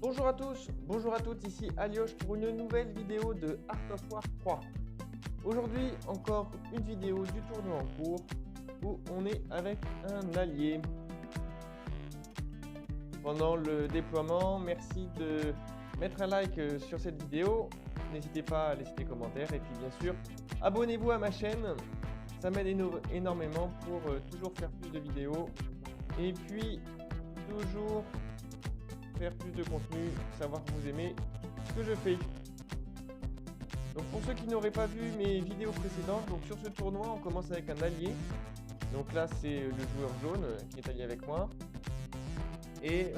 Bonjour à tous, bonjour à toutes, ici Aliosh pour une nouvelle vidéo de Art of War 3. Aujourd'hui, encore une vidéo du tournoi en cours où on est avec un allié. Pendant le déploiement, merci de mettre un like sur cette vidéo. N'hésitez pas à laisser des commentaires et puis bien sûr, abonnez-vous à ma chaîne. Ça m'aide énormément pour toujours faire plus de vidéos et puis toujours faire plus de contenu, savoir que vous aimez ce que je fais. Donc pour ceux qui n'auraient pas vu mes vidéos précédentes, donc sur ce tournoi on commence avec un allié. Donc là c'est le joueur jaune qui est allié avec moi. Et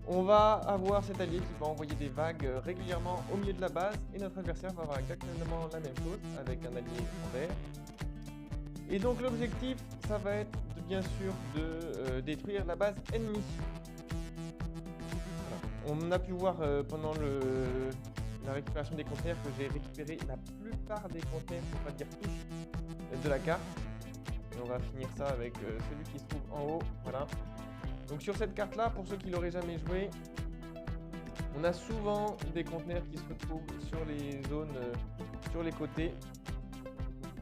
on va avoir cet allié qui va envoyer des vagues régulièrement au milieu de la base. Et notre adversaire va avoir exactement la même chose avec un allié en vert. Et donc l'objectif ça va être bien sûr de détruire la base ennemie. On a pu voir pendant la récupération des conteneurs que j'ai récupéré la plupart des conteneurs, pour pas dire tous, de la carte. Et on va finir ça avec celui qui se trouve en haut, voilà. Donc sur cette carte là, pour ceux qui l'auraient jamais joué, on a souvent des conteneurs qui se retrouvent sur les zones, sur les côtés,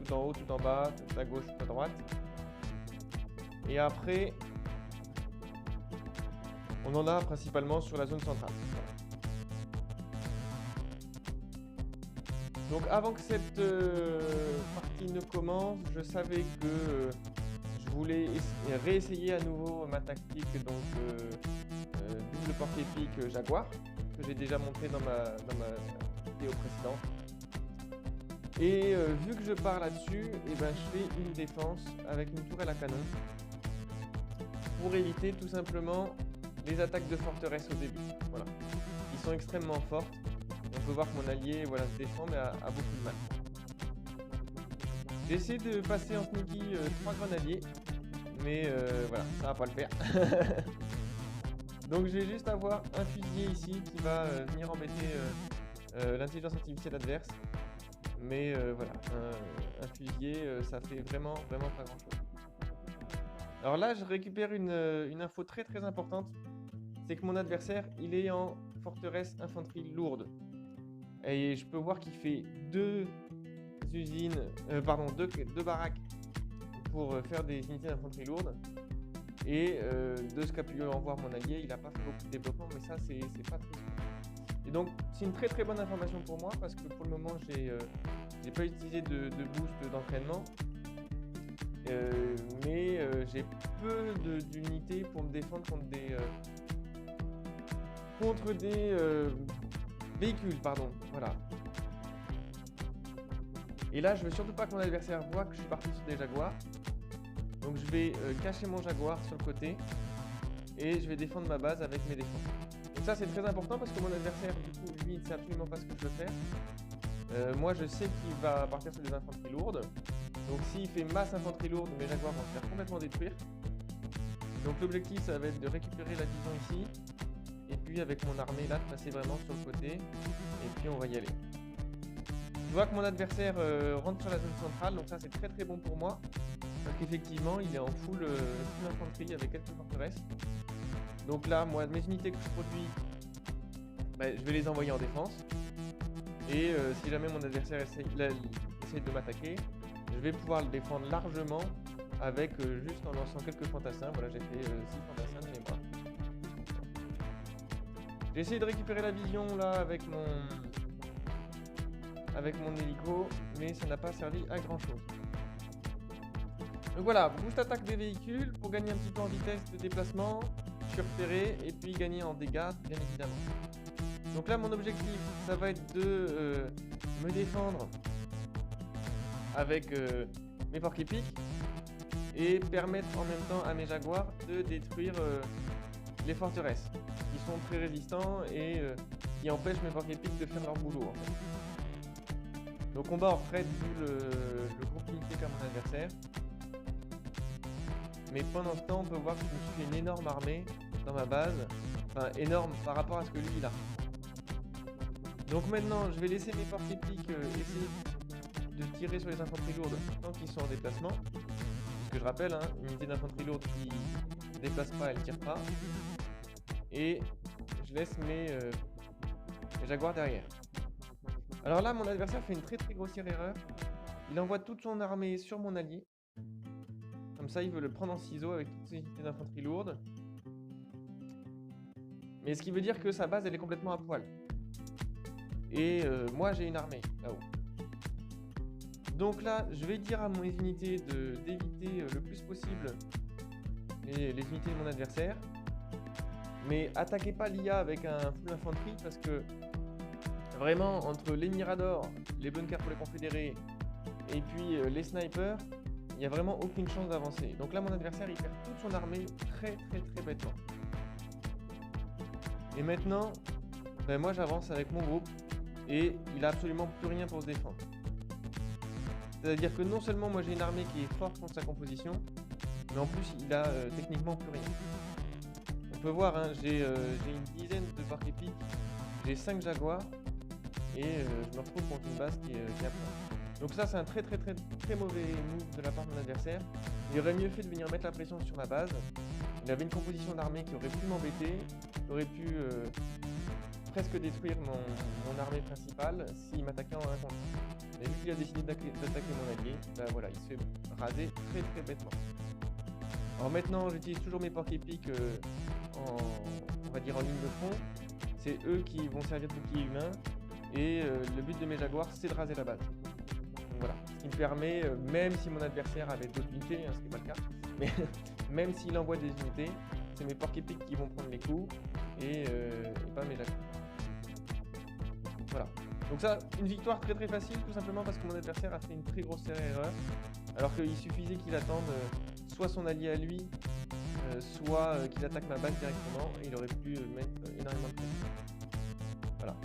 tout en haut, tout en bas, tout à gauche, tout à droite. Et après, on en a principalement sur la zone centrale. Donc avant que cette partie ne commence, je savais que je voulais réessayer à nouveau ma tactique, donc double porte-épique Jaguar, que j'ai déjà montré dans ma vidéo précédente. Et vu que je pars là-dessus, je fais une défense avec une tourelle à canon pour éviter tout simplement les attaques de forteresse au début, voilà, qui sont extrêmement fortes. On peut voir que mon allié se défend mais a beaucoup de mal. J'ai essayé de passer en sneaky 3 grenadiers, mais voilà, ça va pas le faire. Donc je vais juste avoir un fusilier ici qui va venir embêter l'intelligence artificielle adverse. Mais voilà, un fusilier ça fait vraiment pas grand chose. Alors là je récupère une info très importante. C'est que mon adversaire, il est en forteresse infanterie lourde. Et je peux voir qu'il fait deux baraques pour faire des unités d'infanterie lourde. Et de ce qu'a pu en voir mon allié, il n'a pas fait beaucoup de développement, mais ça, c'est pas très sûr. Et donc, c'est une très bonne information pour moi, parce que pour le moment, j'ai pas utilisé de boost d'entraînement. Mais j'ai peu d'unités pour me défendre contre des véhicules, pardon, voilà. Et là, je veux surtout pas que mon adversaire voit que je suis parti sur des jaguars. Donc je vais cacher mon jaguar sur le côté et je vais défendre ma base avec mes défenses. Donc ça c'est très important parce que mon adversaire, du coup, lui, il ne sait absolument pas ce que je veux faire. Moi, je sais qu'il va partir sur des infanteries lourdes. Donc s'il fait masse infanterie lourde, mes jaguars vont se faire complètement détruire. Donc l'objectif, ça va être de récupérer la vision ici. Et puis avec mon armée là, de passer vraiment sur le côté. Et puis on va y aller. Je vois que mon adversaire rentre sur la zone centrale, donc ça c'est très bon pour moi. Parce qu'effectivement il est en full infanterie avec quelques forteresses. Donc là, moi, mes unités que je produis, je vais les envoyer en défense. Et si jamais mon adversaire essaye de m'attaquer, je vais pouvoir le défendre largement avec juste en lançant quelques fantassins. Voilà, j'ai fait 6 fantassins de mémoire. J'ai essayé de récupérer la vision là avec mon hélico, mais ça n'a pas servi à grand chose. Donc voilà, boost attaque des véhicules pour gagner un petit peu en vitesse de déplacement, surférer et puis gagner en dégâts bien évidemment. Donc là mon objectif ça va être de me défendre avec mes porc-épics et permettre en même temps à mes jaguars de détruire les forteresses qui sont très résistants et qui empêchent mes porc-épics de faire leur boulot en fait. Donc combat en fret vu le groupe limité qu'a mon adversaire. Mais pendant ce temps on peut voir que je me suis fait une énorme armée dans ma base, enfin énorme par rapport à ce que lui il a. Donc maintenant je vais laisser mes porc-épics essayer de tirer sur les infanteries lourdes tant qu'ils sont en déplacement. Parce que je rappelle, une unité d'infanterie lourde qui ne déplace pas, elle ne tire pas. Et laisse mes jaguars derrière. Alors là, mon adversaire fait une très grossière erreur. Il envoie toute son armée sur mon allié. Comme ça, il veut le prendre en ciseaux avec toutes ses unités d'infanterie lourde. Mais ce qui veut dire que sa base, elle est complètement à poil. Et moi, j'ai une armée là-haut. Donc là, je vais dire à mes unités d'éviter le plus possible les unités de mon adversaire. Mais attaquez pas l'IA avec un full infanterie parce que vraiment, entre les miradors, les bunkers pour les confédérés et puis les snipers, il n'y a vraiment aucune chance d'avancer. Donc là, mon adversaire, il perd toute son armée très bêtement. Et maintenant, ben moi j'avance avec mon groupe et il a absolument plus rien pour se défendre. C'est-à-dire que non seulement moi j'ai une armée qui est forte contre sa composition, mais en plus il a techniquement plus rien. On peut voir, hein, j'ai une dizaine de parcs épiques, j'ai 5 jaguars et je me retrouve contre une base qui est à point. Donc ça c'est un très mauvais move de la part de mon adversaire. Il aurait mieux fait de venir mettre la pression sur ma base. Il avait une composition d'armée qui aurait pu m'embêter, aurait pu presque détruire mon armée principale s'il m'attaquait en 1 contre 1. Mais vu qu'il a décidé d'attaquer mon allié, bah voilà, il se fait raser très bêtement. Alors maintenant, j'utilise toujours mes porcs épiques on va dire en ligne de front. C'est eux qui vont servir de bouclier humain et le but de mes jaguars, c'est de raser la base. Donc voilà, ce qui me permet, même si mon adversaire avait d'autres unités, hein, ce qui n'est pas le cas, mais même s'il envoie des unités, c'est mes porcs épiques qui vont prendre les coups et pas mes jaguars. Voilà. Donc ça, une victoire très facile, tout simplement parce que mon adversaire a fait une très grosse erreur, alors qu'il suffisait qu'il attende soit son allié à lui, soit qu'il attaque ma base directement, et il aurait pu mettre énormément de pression. Voilà.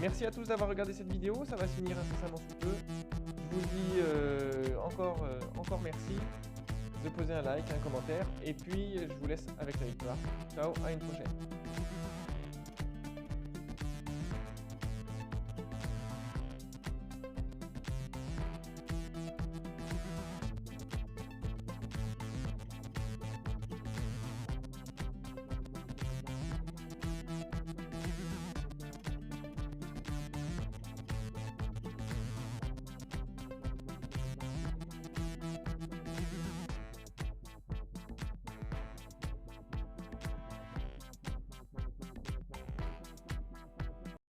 Merci à tous d'avoir regardé cette vidéo, ça va se finir incessamment sous peu. Je vous dis encore merci de poser un like, un commentaire, et puis je vous laisse avec la victoire. Ciao, à une prochaine.